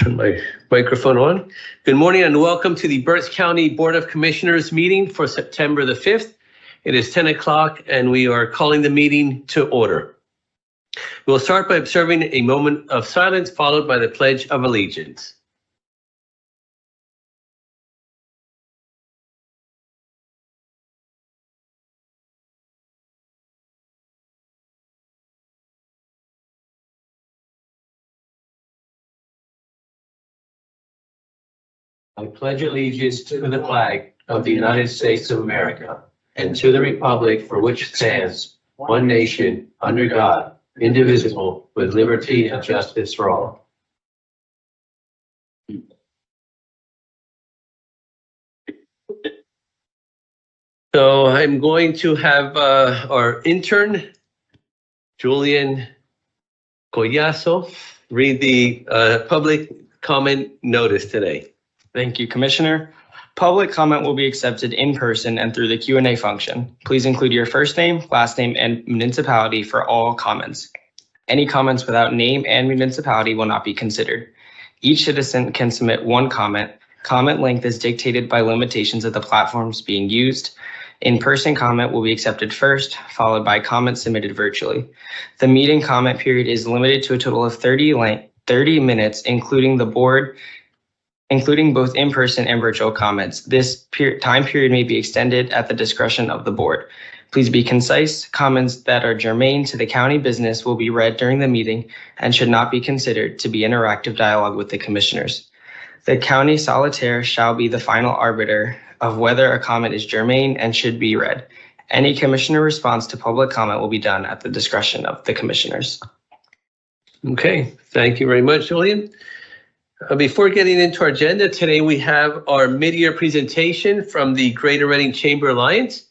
Turn my microphone on. Good morning and welcome to the Berks County Board of Commissioners meeting for September the 5th. It is 10 o'clock and we are calling the meeting to order. We'll start by observing a moment of silence followed by the Pledge of Allegiance. I pledge allegiance to the flag of the United States of America and to the republic for which it stands, one nation, under God, indivisible, with liberty and justice for all. So I'm going to have our intern, Julian Collazo, read the public comment notice today. Thank you, Commissioner. Public comment will be accepted in person and through the Q&A function. Please include your first name, last name, and municipality for all comments. Any comments without name and municipality will not be considered. Each citizen can submit one comment. Comment length is dictated by limitations of the platforms being used. In-person comment will be accepted first, followed by comments submitted virtually. The meeting comment period is limited to a total of 30 minutes, including both in-person and virtual comments. This time period may be extended at the discretion of the board. Please be concise. Comments that are germane to the county business will be read during the meeting and should not be considered to be interactive dialogue with the commissioners. The county solitaire shall be the final arbiter of whether a comment is germane and should be read. Any commissioner response to public comment will be done at the discretion of the commissioners. Okay, thank you very much, Julian. Before getting into our agenda, today we have our mid-year presentation from the Greater Reading Chamber Alliance.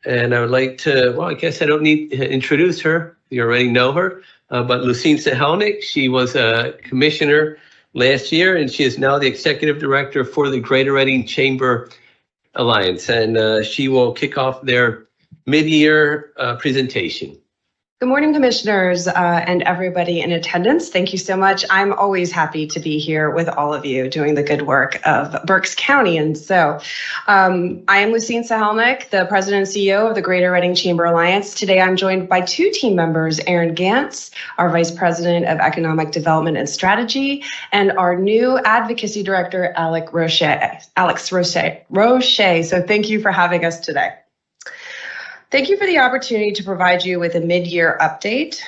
And I would like to, well, I guess I don't need to introduce her. You already know her. But Lucine Sahelnik, she was a commissioner last year, and she is now the executive director for the Greater Reading Chamber Alliance. And she will kick off their mid-year presentation. Good morning, commissioners and everybody in attendance. Thank you so much. I'm always happy to be here with all of you doing the good work of Berks County. And so I am Lucine Sahelnik, the president and CEO of the Greater Reading Chamber Alliance. Today, I'm joined by two team members, Aaron Gantz, our vice president of economic development and strategy, and our new advocacy director, Alex Roche. So thank you for having us today. Thank you for the opportunity to provide you with a mid-year update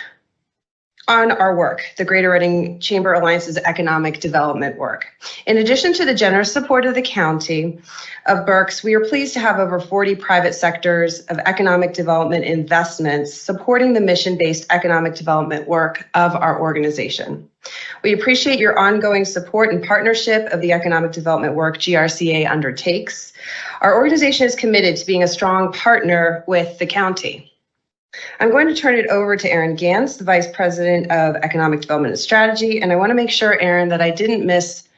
on our work, the Greater Reading Chamber Alliance's economic development work. In addition to the generous support of the County of Berks, we are pleased to have over 40 private sectors of economic development investments supporting the mission-based economic development work of our organization. We appreciate your ongoing support and partnership of the economic development work GRCA undertakes. Our organization is committed to being a strong partner with the county. I'm going to turn it over to Aaron Gantz, the Vice President of Economic Development and Strategy, and I want to make sure, Aaron, that I didn't miss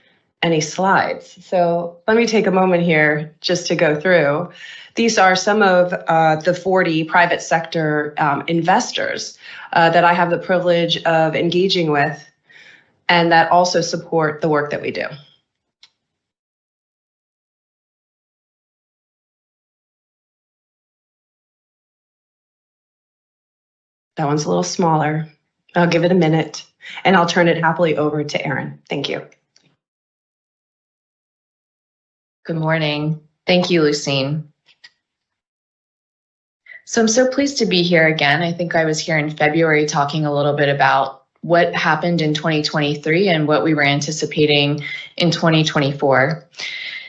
any slides. So let me take a moment here just to go through. These are some of the 40 private sector investors that I have the privilege of engaging with and that also support the work that we do. That one's a little smaller. I'll give it a minute and I'll turn it happily over to Aaron. Thank you. Good morning. Thank you, Lucine. So I'm so pleased to be here again. I think I was here in February talking a little bit about what happened in 2023 and what we were anticipating in 2024.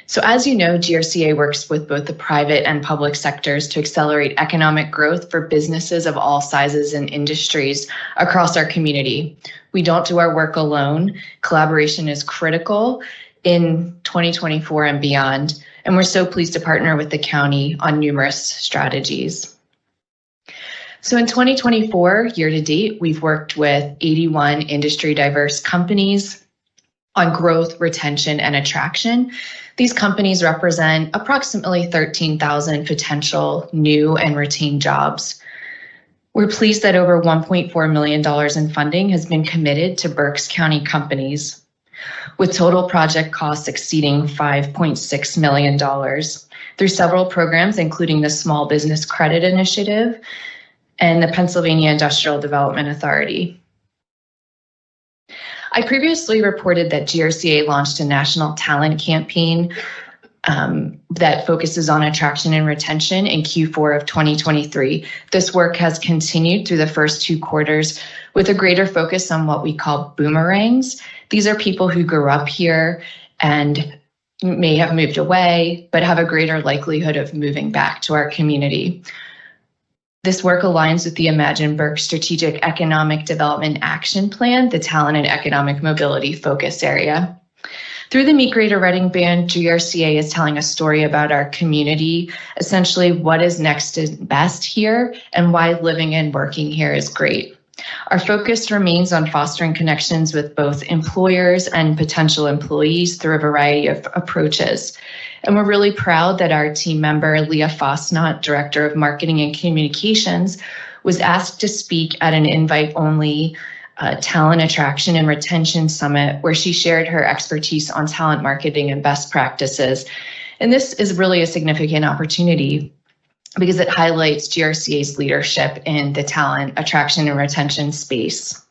So as you know, GRCA works with both the private and public sectors to accelerate economic growth for businesses of all sizes and industries across our community. We don't do our work alone. Collaboration is critical in 2024 and beyond, and we're so pleased to partner with the county on numerous strategies. So in 2024, year to date, we've worked with 81 industry diverse companies on growth, retention, and attraction. These companies represent approximately 13,000 potential new and retained jobs. We're pleased that over $1.4 million in funding has been committed to Berks County companies. with total project costs exceeding $5.6 million through several programs, including the Small Business Credit Initiative and the Pennsylvania Industrial Development Authority. I previously reported that GRCA launched a national talent campaign that focuses on attraction and retention in Q4 of 2023. This work has continued through the first 2 quarters with a greater focus on what we call boomerangs. These are people who grew up here and may have moved away, but have a greater likelihood of moving back to our community. This work aligns with the Imagine Berks Strategic Economic Development Action Plan, the Talent and Economic Mobility Focus Area. Through the Meet Greater Reading Band, GRCA is telling a story about our community, essentially what is next and best here and why living and working here is great. Our focus remains on fostering connections with both employers and potential employees through a variety of approaches. And we're really proud that our team member, Leah Fosnot, Director of Marketing and Communications, was asked to speak at an invite-only Talent Attraction and Retention Summit, where she shared her expertise on talent marketing and best practices. And this is really a significant opportunity because it highlights GRCA's leadership in the talent attraction and retention space.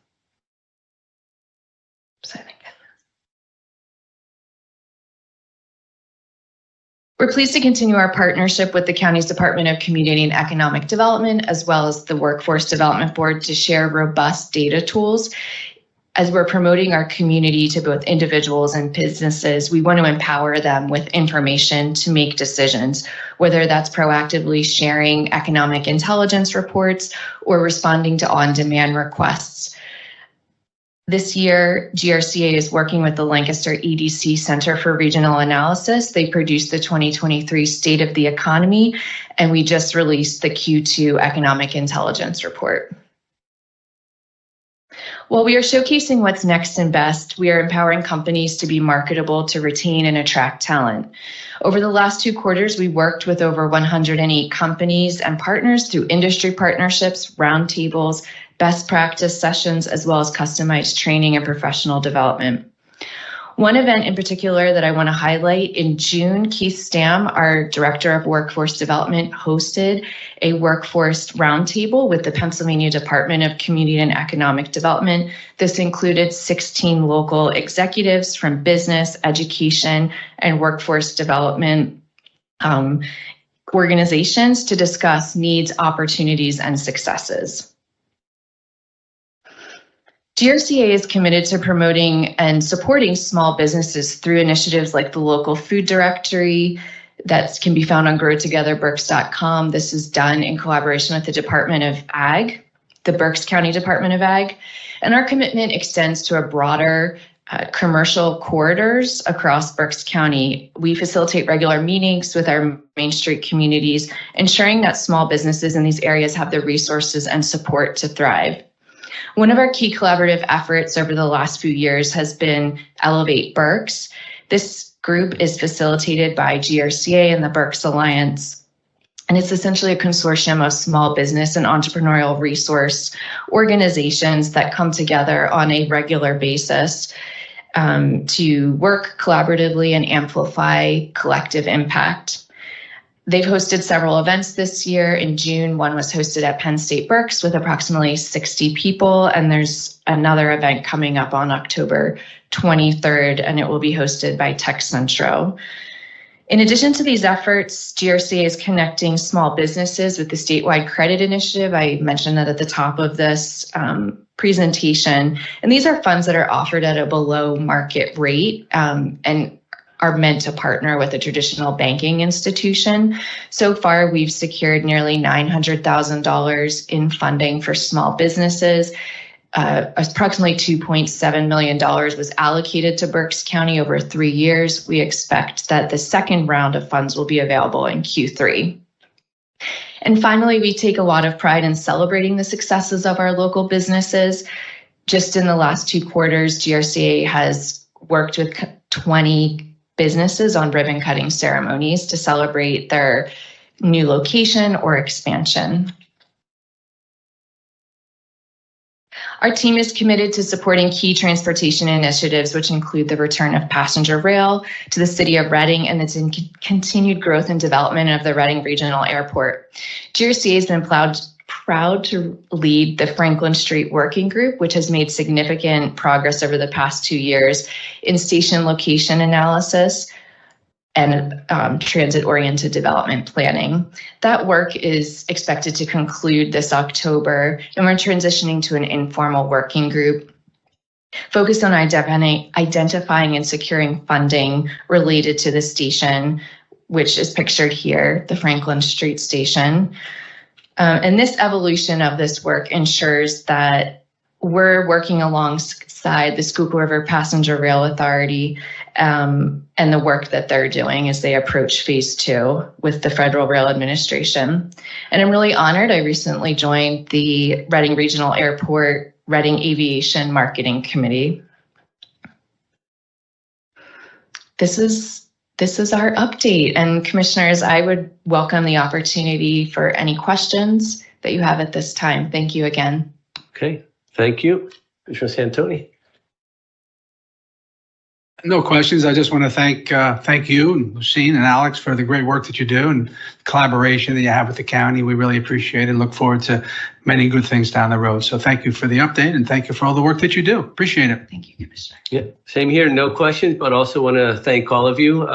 We're pleased to continue our partnership with the county's Department of Community and Economic Development, as well as the Workforce Development Board, to share robust data tools. As we're promoting our community to both individuals and businesses, we want to empower them with information to make decisions, whether that's proactively sharing economic intelligence reports or responding to on-demand requests. This year, GRCA is working with the Lancaster EDC Center for Regional Analysis. They produced the 2023 State of the Economy, and we just released the Q2 Economic Intelligence Report. While we are showcasing what's next and best, we are empowering companies to be marketable to retain and attract talent. Over the last 2 quarters, we worked with over 108 companies and partners through industry partnerships, roundtables, best practice sessions, as well as customized training and professional development. One event in particular that I want to highlight: in June, Keith Stam, our Director of Workforce Development, hosted a workforce roundtable with the Pennsylvania Department of Community and Economic Development. This included 16 local executives from business, education, and workforce development organizations to discuss needs, opportunities, and successes. GRCA is committed to promoting and supporting small businesses through initiatives like the local food directory that can be found on growtogetherberks.com. This is done in collaboration with the Department of Ag, the Berks County Department of Ag, and our commitment extends to a broader commercial corridors across Berks County. We facilitate regular meetings with our Main Street communities, ensuring that small businesses in these areas have the resources and support to thrive. One of our key collaborative efforts over the last few years has been Elevate Berks. This group is facilitated by GRCA and the Berks Alliance, and it's essentially a consortium of small business and entrepreneurial resource organizations that come together on a regular basis to work collaboratively and amplify collective impact. They've hosted several events this year. In June, one was hosted at Penn State Berks with approximately 60 people, and there's another event coming up on October 23rd, and it will be hosted by Tech Centro. In addition to these efforts, GRCA is connecting small businesses with the statewide credit initiative. I mentioned that at the top of this presentation, and these are funds that are offered at a below market rate and are meant to partner with a traditional banking institution. So far, we've secured nearly $900,000 in funding for small businesses. Approximately $2.7 million was allocated to Berks County over 3 years. We expect that the second round of funds will be available in Q3. And finally, we take a lot of pride in celebrating the successes of our local businesses. Just in the last 2 quarters, GRCA has worked with 20 businesses on ribbon cutting ceremonies to celebrate their new location or expansion. Our team is committed to supporting key transportation initiatives, which include the return of passenger rail to the city of Reading and the continued growth and development of the Reading Regional Airport. GRCA has been proud to lead the Franklin Street Working Group, which has made significant progress over the past 2 years in station location analysis and transit-oriented development planning. That work is expected to conclude this October, and we're transitioning to an informal working group focused on identifying and securing funding related to the station, which is pictured here, the Franklin Street Station. And this evolution of this work ensures that we're working alongside the Schuylkill River Passenger Rail Authority and the work that they're doing as they approach phase 2 with the Federal Rail Administration. And I'm really honored. I recently joined the Reading Regional Airport Reading Aviation Marketing Committee. This is our update. And commissioners, I would welcome the opportunity for any questions that you have at this time. Thank you again. Okay, thank you. Commissioner Santoni. No questions. I just want to thank you and Lucine and Alex for the great work that you do and the collaboration that you have with the county. We really appreciate it. Look forward to many good things down the road. So thank you for the update and thank you for all the work that you do. Appreciate it. Thank you, Commissioner. Yeah, same here. No questions, but also want to thank all of you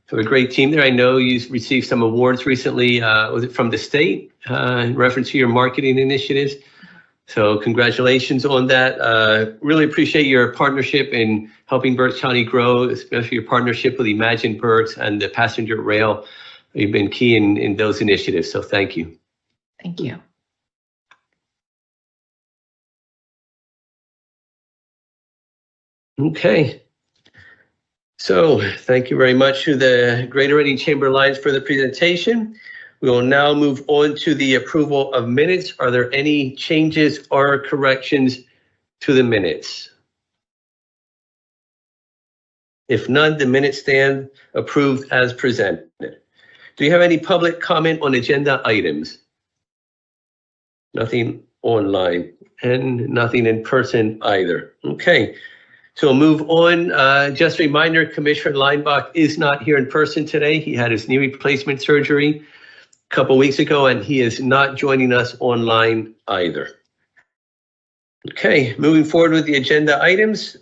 for a great team there. I know you received some awards recently. Was it from the state in reference to your marketing initiatives? So congratulations on that. Really appreciate your partnership in helping Berks County grow, especially your partnership with Imagine Berks and the passenger rail. You've been key in those initiatives, so thank you. Thank you. Okay. So thank you very much to the Greater Reading Chamber Alliance for the presentation. We will now move on to the approval of minutes. Are there any changes or corrections to the minutes? If none, the minutes stand approved as presented. Do you have any public comment on agenda items? Nothing online and nothing in person either. Okay, so we'll move on. Just a reminder, Commissioner Leinbach is not here in person today. He had his knee replacement surgery a couple weeks ago, and he is not joining us online either. Okay, moving forward with the agenda items.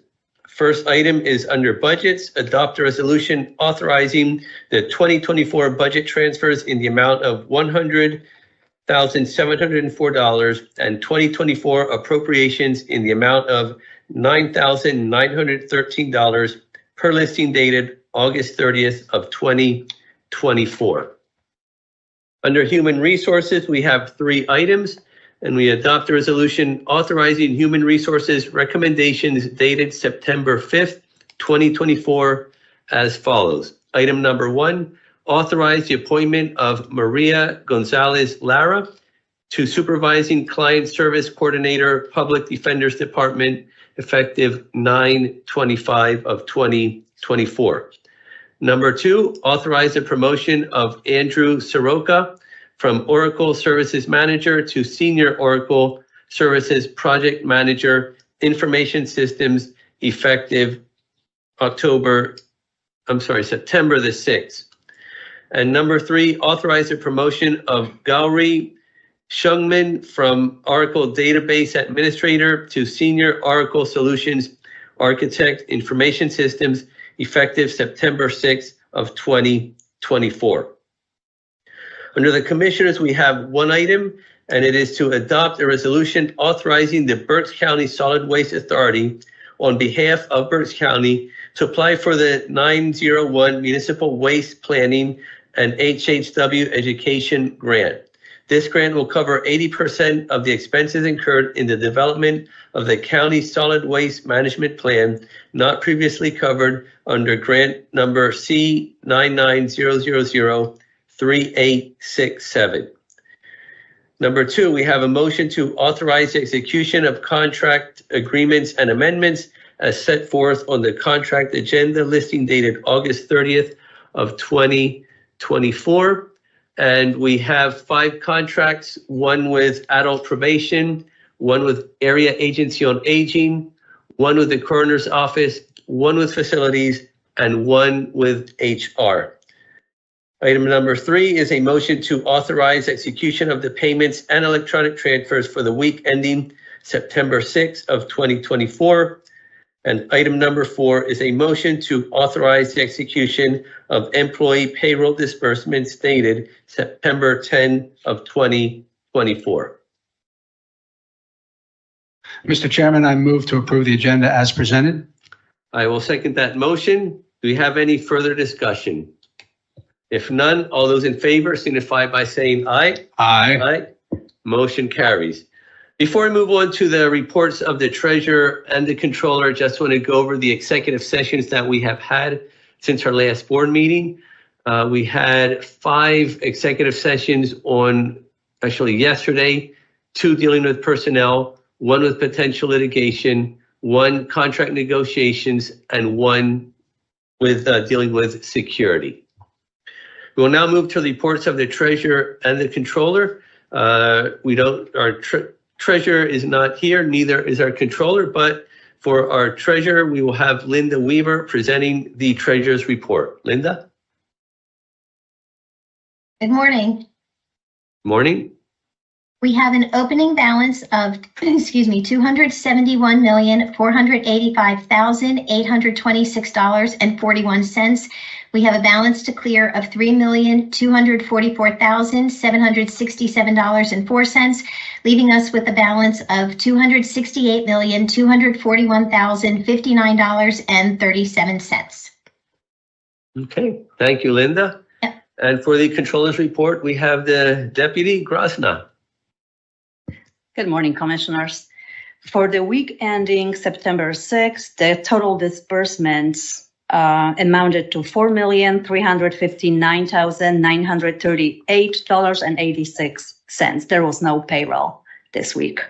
First item is under budgets. Adopt a resolution authorizing the 2024 budget transfers in the amount of $100,704 and 2024 appropriations in the amount of $9,913 per listing dated August 30th of 2024. Under Human Resources, we have 3 items, and we adopt a resolution authorizing Human Resources recommendations dated September 5th, 2024 as follows. Item number 1, authorize the appointment of Maria Gonzalez Lara to Supervising Client Service Coordinator, Public Defender's Department, effective 9/25 of 2024. Number 2, authorize the promotion of Andrew Soroka from Oracle Services Manager to Senior Oracle Services Project Manager, Information Systems, effective September the 6th. And number 3, authorize the promotion of Gauri Shungman from Oracle Database Administrator to Senior Oracle Solutions Architect, Information Systems, effective September 6th of 2024. Under the commissioners, we have 1 item, and it is to adopt a resolution authorizing the Berks County Solid Waste Authority on behalf of Berks County to apply for the 901 Municipal Waste Planning and HHW Education Grant. This grant will cover 80% of the expenses incurred in the development of the county solid waste management plan not previously covered under grant number C990003867. Number 2, we have a motion to authorize the execution of contract agreements and amendments as set forth on the contract agenda listing dated August 30th of 2024. And we have 5 contracts, 1 with adult probation, one with Area Agency on Aging, one with the Coroner's Office, one with Facilities, and one with HR. Item number 3 is a motion to authorize execution of the payments and electronic transfers for the week ending September 6th of 2024. And item number 4 is a motion to authorize the execution of employee payroll disbursements dated September 10 of 2024. Mr. Chairman, I move to approve the agenda as presented. I will second that motion. Do we have any further discussion? If none, all those in favor signify by saying aye. Aye. Aye. Motion carries. Before we move on to the reports of the treasurer and the controller, just want to go over the executive sessions that we have had since our last board meeting. We had 5 executive sessions on, actually yesterday, 2 dealing with personnel, 1 with potential litigation, 1 contract negotiations, and 1 with dealing with security. We will now move to the reports of the treasurer and the controller. Our treasurer is not here, neither is our controller, but for our treasurer, we will have Linda Weaver presenting the treasurer's report. Linda? Good morning. Morning. We have an opening balance of, $271,485,826.41. We have a balance to clear of $3,244,767.04, leaving us with a balance of $268,241,059.37. Okay, thank you, Linda. Yep. And for the controller's report, we have the Deputy Grosna. Good morning, Commissioners. For the week ending September 6th, the total disbursements amounted to $4,359,938.86. There was no payroll this week.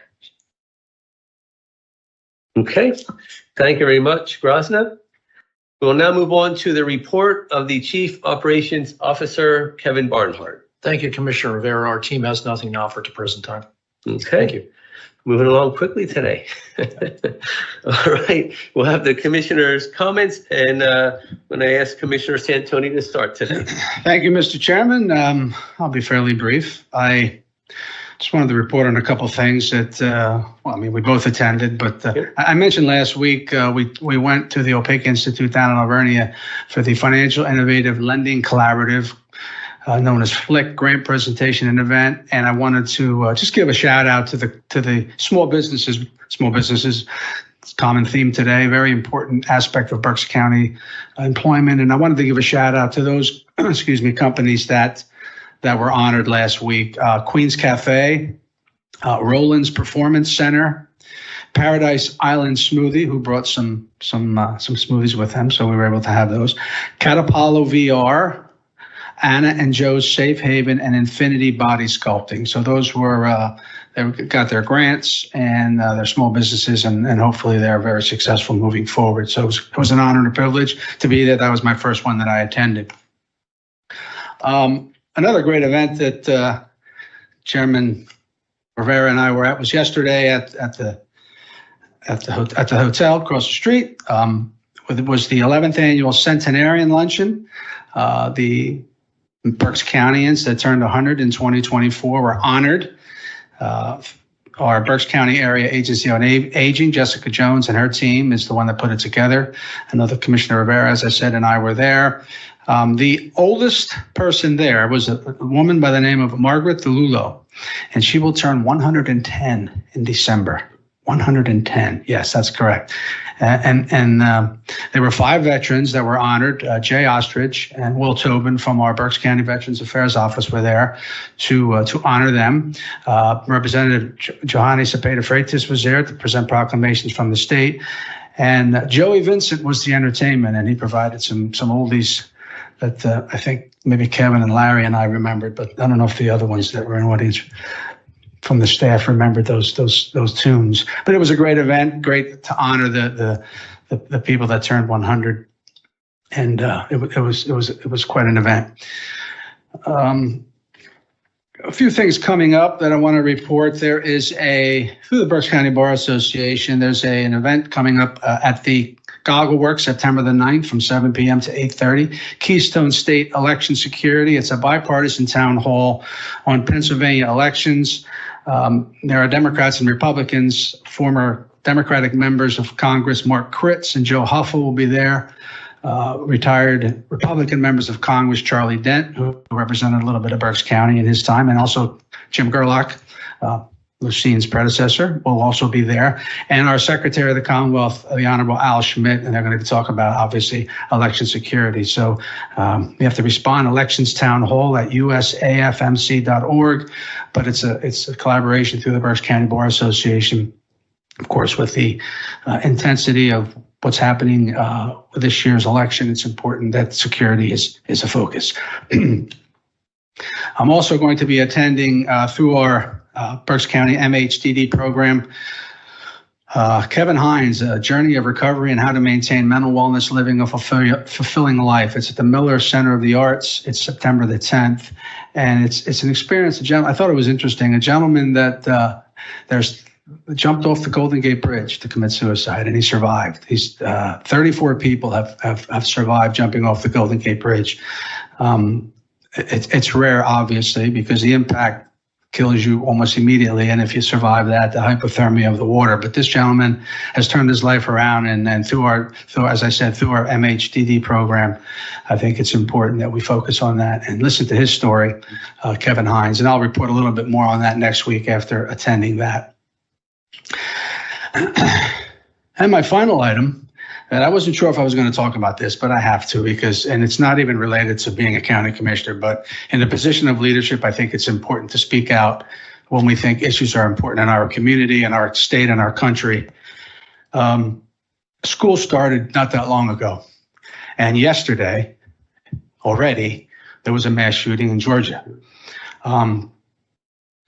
Okay, thank you very much, Grosna. We will now move on to the report of the Chief Operations Officer, Kevin Barnhart. Thank you, Commissioner Rivera. Our team has nothing to offer at the present time. Okay. Thank you. Moving along quickly today. All right, we'll have the commissioner's comments, and when I ask Commissioner Santoni to start today. Thank you, Mr. Chairman. I'll be fairly brief. I just wanted to report on a couple of things that, we both attended, but I mentioned last week, we went to the Opaque Institute down in Alvernia for the Financial Innovative Lending Collaborative, known as FLIC, grant presentation and event. And I wanted to just give a shout out to the small businesses. Small businesses, it's a common theme today, very important aspect of Berks County employment. And I wanted to give a shout out to those, companies that were honored last week. Queen's Cafe, Roland's Performance Center, Paradise Island Smoothie, who brought some smoothies with them, so we were able to have those. Catapalo VR, Anna and Joe's Safe Haven, and Infinity Body Sculpting. So those were, they got their grants and they're small businesses, and hopefully they're very successful moving forward. So it was an honor and a privilege to be there. That was my first one that I attended. Another great event that Chairman Rivera and I were at was yesterday at the hotel across the street. It was the 11th annual Centenarian Luncheon. The Berks Countyans that turned 100 in 2024 were honored. Our Berks County Area Agency on Aging, Jessica Jones and her team, is the one that put it together. Another Commissioner Rivera, as I said, and I were there. The oldest person there was a woman by the name of Margaret DeLulo, and she will turn 110 in December. 110. Yes, that's correct. And there were 5 veterans that were honored. Jay Ostrich and Will Tobin from our Berks County Veterans Affairs Office were there to honor them. Representative Johanny Cepeda Freitas was there to present proclamations from the state. And Joey Vincent was the entertainment, and he provided some oldies that I think maybe Kevin and Larry and I remembered, but I don't know if the other ones that were in audience from the staff remembered those tunes. But it was a great event, great to honor the people that turned 100, and it was quite an event. a few things coming up that I want to report. There is through the Berks County Bar Association, there's an event coming up at the Goggle Works, September the 9th from 7 p.m. to 8:30. Keystone State Election Security. It's a bipartisan town hall on Pennsylvania elections. There are Democrats and Republicans. Former Democratic members of Congress, Mark Kritz and Joe Huffel, will be there. Retired Republican members of Congress, Charlie Dent, who represented a little bit of Berks County in his time, and also Jim Gerlach, Lucine's predecessor, will also be there. And our Secretary of the Commonwealth, the Honorable Al Schmidt, and they're going to talk about, obviously, election security. So you have to respond, Elections Town Hall at usafmc.org, but it's a collaboration through the Berks County Bar Association, of course, with the intensity of what's happening with this year's election. It's important that security is a focus. I'm also going to be attending through our Berks County MHDD program, Kevin Hines, A Journey of Recovery and How to Maintain Mental Wellness, Living a Fulfilling Life. It's at the Miller Center of the Arts. It's September the 10th. And it's an experience. I thought it was interesting. A gentleman that jumped off the Golden Gate Bridge to commit suicide, and he survived. 34 people have survived jumping off the Golden Gate Bridge. It's rare, obviously, because the impact kills you almost immediately, and if you survive that, the hypothermia of the water. But this gentleman has turned his life around, and through our MHDD program, I think it's important that we focus on that and listen to his story, Kevin Hines, and I'll report a little bit more on that next week after attending that. And my final item, and I wasn't sure if I was going to talk about this, but I have to, and it's not even related to being a county commissioner, but in a position of leadership, I think it's important to speak out when we think issues are important in our community, in our state, and our country. School started not that long ago, and yesterday already there was a mass shooting in Georgia. And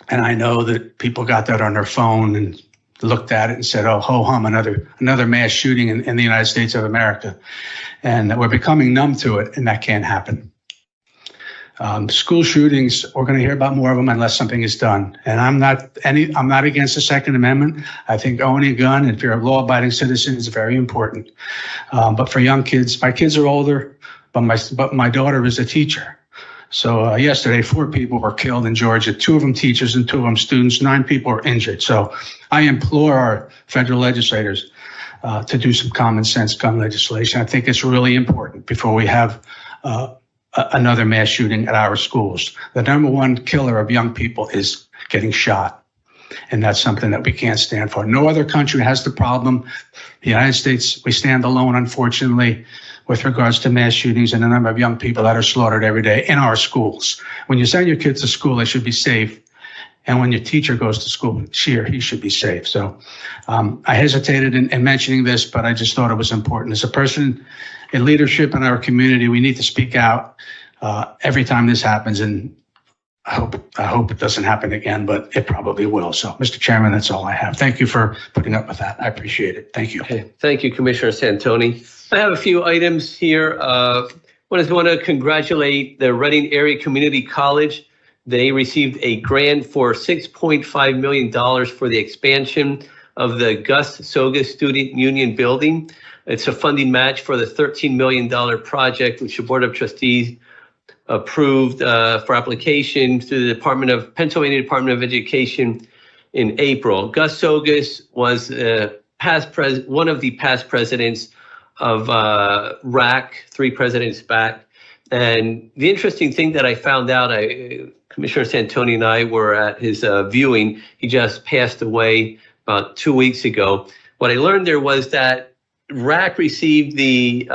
I know that people got that on their phone and looked at it and said, oh, ho-hum, another mass shooting in the United States of America. And we're becoming numb to it, and that can't happen. School shootings, we're going to hear about more of them unless something is done. And I'm not against the Second Amendment. I think owning a gun, if you're a law-abiding citizen, is very important. But for young kids, my kids are older, but my daughter is a teacher. So yesterday, 4 people were killed in Georgia, 2 of them teachers and 2 of them students. 9 people were injured. So I implore our federal legislators to do some common sense gun legislation. I think it's really important before we have another mass shooting at our schools. The number one killer of young people is getting shot. And that's something that we can't stand for. No other country has the problem. The United States, we stand alone, unfortunately, with regards to mass shootings and the number of young people that are slaughtered every day in our schools. When you send your kids to school, they should be safe. And when your teacher goes to school, she or he should be safe. So I hesitated in mentioning this, but I just thought it was important. As a person in leadership in our community, we need to speak out every time this happens. And I hope it doesn't happen again, but it probably will. So, Mr. Chairman, that's all I have. Thank you for putting up with that. I appreciate it. Thank you. Okay. Thank you, Commissioner Santoni. I have a fefew items here. One is I want to congratulate the Reading Area Community College. They received a grant for $6.5 million for the expansion of the Gus Soga Student Union building. It's a funding match for the $13 million project, which the Board of Trustees approved for application to the Pennsylvania Department of Education in April. Gus Sogas was one of the past presidents of RAC, 3 presidents back. And the interesting thing that I found out, Commissioner Santoni and I were at his viewing. He just passed away about 2 weeks ago. What I learned there was that RAC received the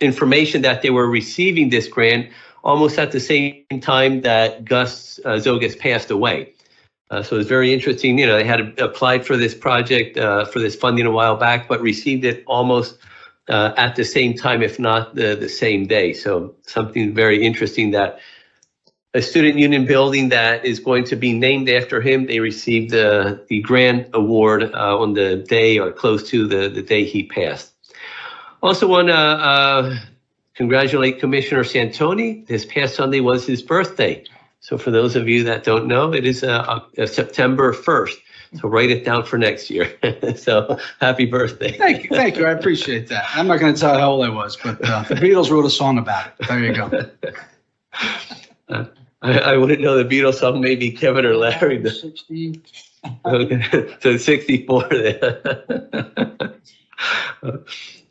information that they were receiving this grant almost at the same time that Gus Zogas passed away. So it's very interesting. You know, they had applied for this project, for this funding a while back, but received it almost at the same time, if not the same day. So something very interesting that a student union building that is going to be named after him, they received the grant award on the day or close to the day he passed. Also want to congratulate Commissioner Santoni. This past Sunday was his birthday. So for those of you that don't know, it is September 1st. So write it down for next year. So happy birthday. Thank you. I appreciate that. I'm not going to tell how old I was, but the Beatles wrote a song about it. There you go. I wouldn't know the Beatles song, maybe Kevin or Larry. 60. Okay, so 64 there.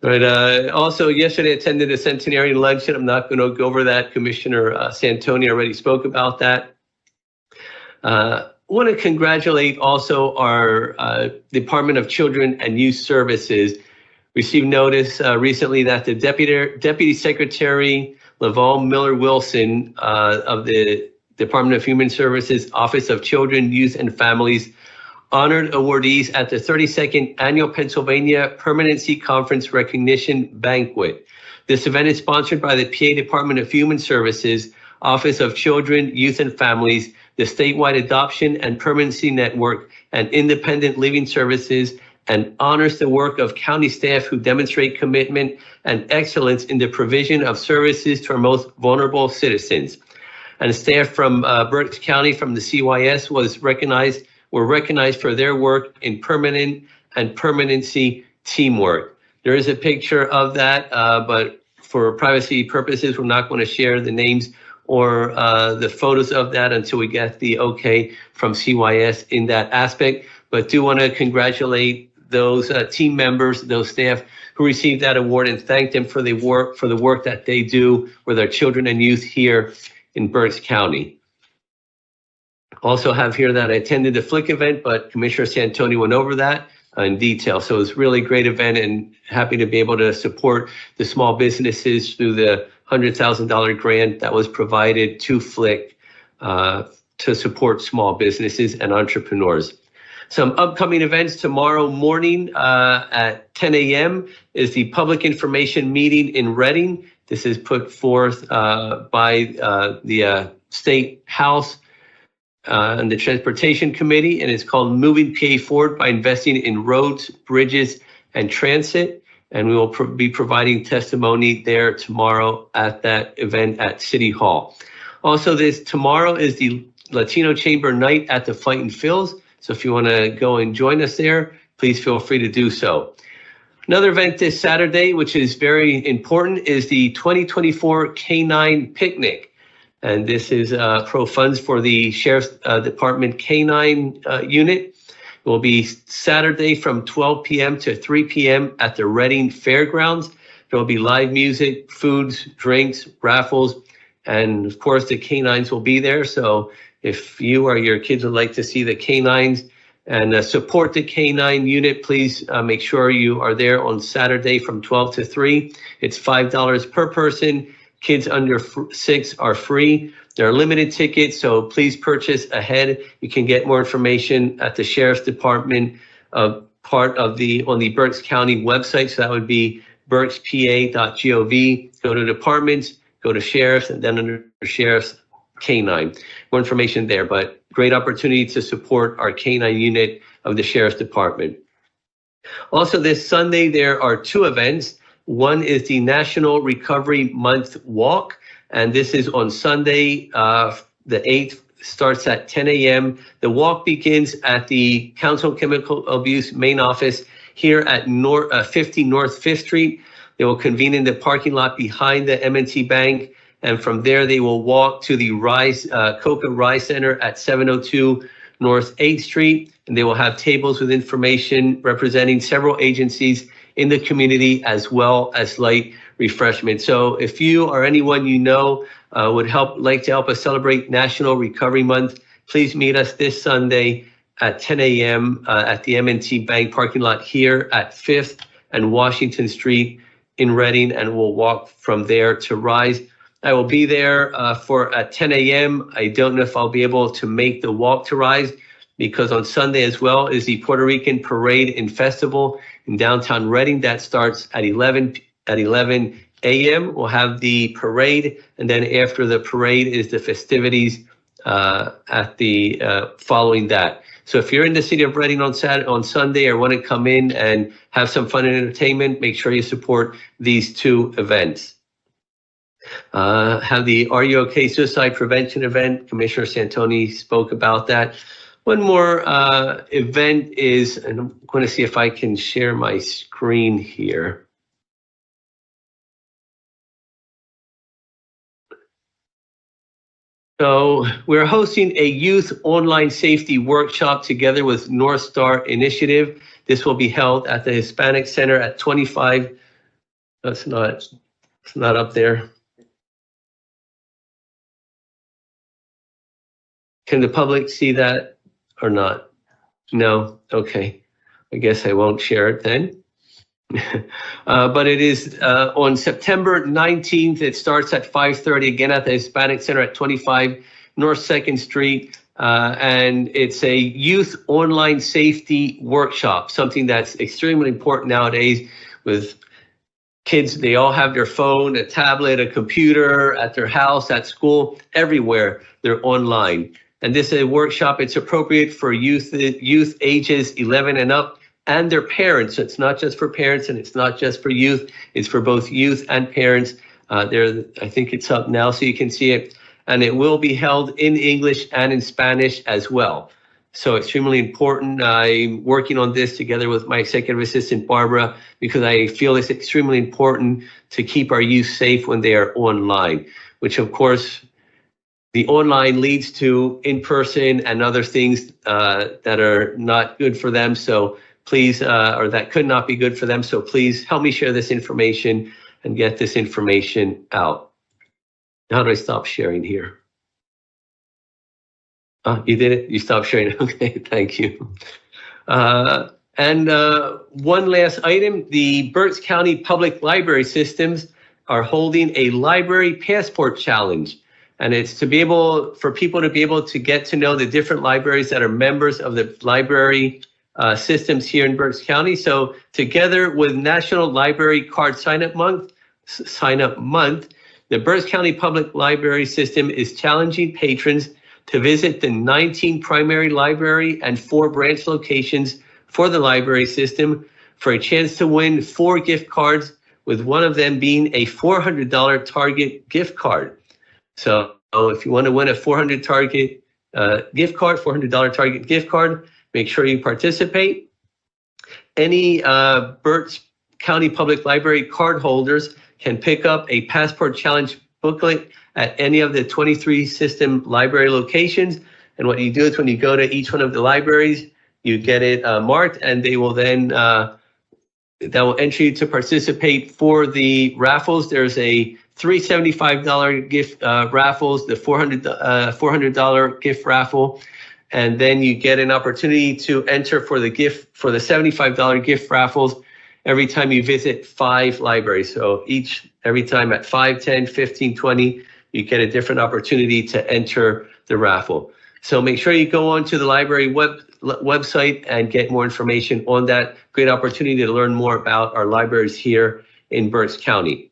Right. Also, yesterday attended a centenarian luncheon. I'm not going to go over that. Commissioner Santoni already spoke about that. Want to congratulate also our Department of Children and Youth Services. Received notice recently that the Deputy Secretary Laval Miller Wilson of the Department of Human Services Office of Children, Youth, and Families honored awardees at the 32nd Annual Pennsylvania Permanency Conference Recognition Banquet. This event is sponsored by the PA Department of Human Services, Office of Children, Youth, and Families, the Statewide Adoption and Permanency Network, and Independent Living Services, and honors the work of county staff who demonstrate commitment and excellence in the provision of services to our most vulnerable citizens. And staff from Berks County from the CYS were recognized for their work in permanent and permanency teamwork. There is a picture of that, but for privacy purposes, we're not going to share the names or the photos of that until we get the okay from CYS in that aspect. But do want to congratulate those team members, those staff who received that award, and thank them for the work that they do with our children and youth here in Berks County. Also have here that I attended the Flick event, but Commissioner Santoni went over that in detail. So it was a really great event, and happy to be able to support the small businesses through the $100,000 grant that was provided to Flick to support small businesses and entrepreneurs. Some upcoming events tomorrow morning at 10 a.m. is the public information meeting in Reading. This is put forth by the State House and the Transportation Committee, and it's called Moving PA Forward by Investing in Roads, Bridges, and Transit. And we will be providing testimony there tomorrow at that event at City Hall. Also, tomorrow is the Latino Chamber Night at the Fightin' Phils. So if you want to go and join us there, please feel free to do so. Another event this Saturday, which is very important, is the 2024 K-9 Picnic. And this is pro funds for the Sheriff's Department K-9 unit. It will be Saturday from 12 p.m. to 3 p.m. at the Reading Fairgrounds. There will be live music, foods, drinks, raffles, and of course the K-9s will be there. So if you or your kids would like to see the K-9s and support the K-9 unit, please make sure you are there on Saturday from 12 to 3. It's $5 per person. Kids under 6 are free. There are limited tickets, so please purchase ahead. You can get more information at the Sheriff's Department part of on the Berks County website. So that would be berkspa.gov. Go to departments, go to Sheriff's, and then under Sheriff's K-9. More information there, but great opportunity to support our K-9 unit of the Sheriff's Department. Also this Sunday, there are 2 events. One is the National Recovery Month Walk, and this is on Sunday, the 8th, starts at 10 a.m. The walk begins at the Council on Chemical Abuse main office here at 50 North 5th Street. They will convene in the parking lot behind the M&T Bank, and from there they will walk to the Coca Rise Center at 702 North 8th Street, and they will have tables with information representing several agencies in the community, as well as light refreshment. So if you or anyone you know would like to help us celebrate National Recovery Month, please meet us this Sunday at 10 a.m. At the M&T Bank parking lot here at 5th and Washington Street in Reading, and we'll walk from there to Rise. I will be there at 10 a.m. I don't know if I'll be able to make the walk to Rise, because on Sunday as well is the Puerto Rican Parade and Festival in downtown Reading. That starts at 11 a.m. We'll have the parade, and then after the parade is the festivities at the following that. So if you're in the city of Reading on Sunday or want to come in and have some fun and entertainment, make sure you support these 2 events. Have the Are You OK Suicide Prevention event. Commissioner Santoni spoke about that. One more event is, and I'm going to see if I can share my screen here. So we're hosting a youth online safety workshop together with North Star Initiative. This will be held at the Hispanic Center at 25. It's not up there. Can the public see that or not? No? Okay. I guess I won't share it then. But it is on September 19th. It starts at 5:30 again at the Hispanic Center at 25 North 2nd Street. And it's a youth online safety workshop, something that's extremely important nowadays with kids. They all have their phone, a tablet, a computer at their house, at school, everywhere. They're online. And this is a workshop. It's appropriate for youth ages 11 and up and their parents. So it's not just for parents and it's not just for youth. It's for both youth and parents. I think it's up now so you can see it. And it will be held in English and in Spanish as well. So extremely important. I'm working on this together with my executive assistant, Barbara, because I feel it's extremely important to keep our youth safe when they are online, which of course, the online leads to in-person and other things that are not good for them. So please, or that could not be good for them. So please help me share this information and get this information out. How do I stop sharing here? Oh, you did it? You stopped sharing. Okay, thank you. And one last item, the Berks County Public Library Systems are holding a library passport challenge. And it's to be able, for people to be able to get to know the different libraries that are members of the library systems here in Berks County. So together with National Library Card Sign-Up Month, the Berks County Public Library System is challenging patrons to visit the 19 primary library and 4 branch locations for the library system for a chance to win 4 gift cards, with one of them being a $400 Target gift card. So if you want to win a $400 Target gift card, make sure you participate. Any Berks County Public Library card holders can pick up a Passport Challenge booklet at any of the 23 system library locations. And what you do is when you go to each one of the libraries, you get it marked, and they will then that will enter you to participate for the raffles. There's a $375 gift raffles, the $400 gift raffle, and then you get an opportunity to enter for the $75 gift raffles every time you visit 5 libraries. So every time at 5, 10, 15, 20, you get a different opportunity to enter the raffle. So make sure you go on to the library website and get more information on that. Great opportunity to learn more about our libraries here in Berks County.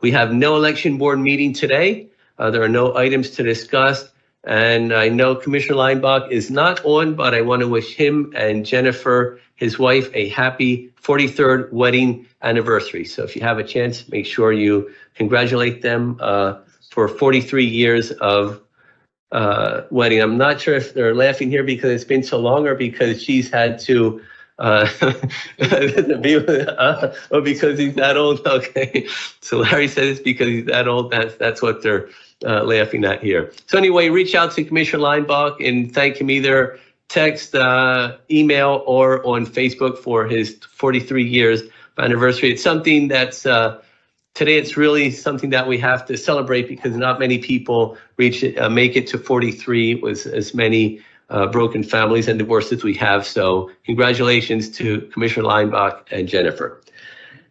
We have no election board meeting today. There are no items to discuss. And I know Commissioner Leinbach is not on, but I want to wish him and Jennifer, his wife, a happy 43rd wedding anniversary. So if you have a chance, make sure you congratulate them for 43 years of wedding. I'm not sure if they're laughing here because it's been so long or because she's had to be with, because he's that old. Okay, so Larry said it's because he's that old. That's what they're laughing at here. So anyway, reach out to Commissioner Leinbach and thank him either text, email, or on Facebook for his 43 years of anniversary. It's something that's today. It's really something that we have to celebrate because not many people make it to 43 with as many broken families and divorces we have. So congratulations to Commissioner Leinbach and Jennifer.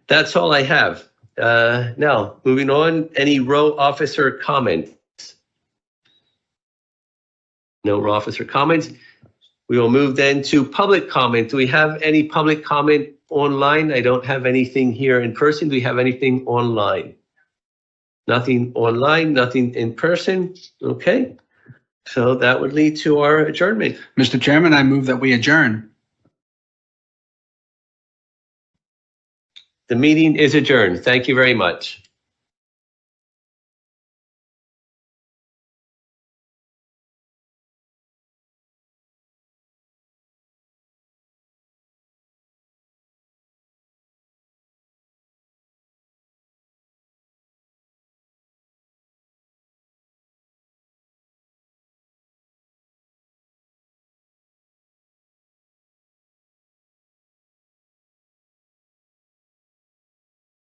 That's all I have. Now, moving on, any row officer comments? No row officer comments. We will move then to public comment. Do we have any public comment online? I don't have anything here in person. Do we have anything online? Nothing online, nothing in person. Okay. So that would lead to our adjournment. Mr. Chairman, I move that we adjourn. The meeting is adjourned. Thank you very much.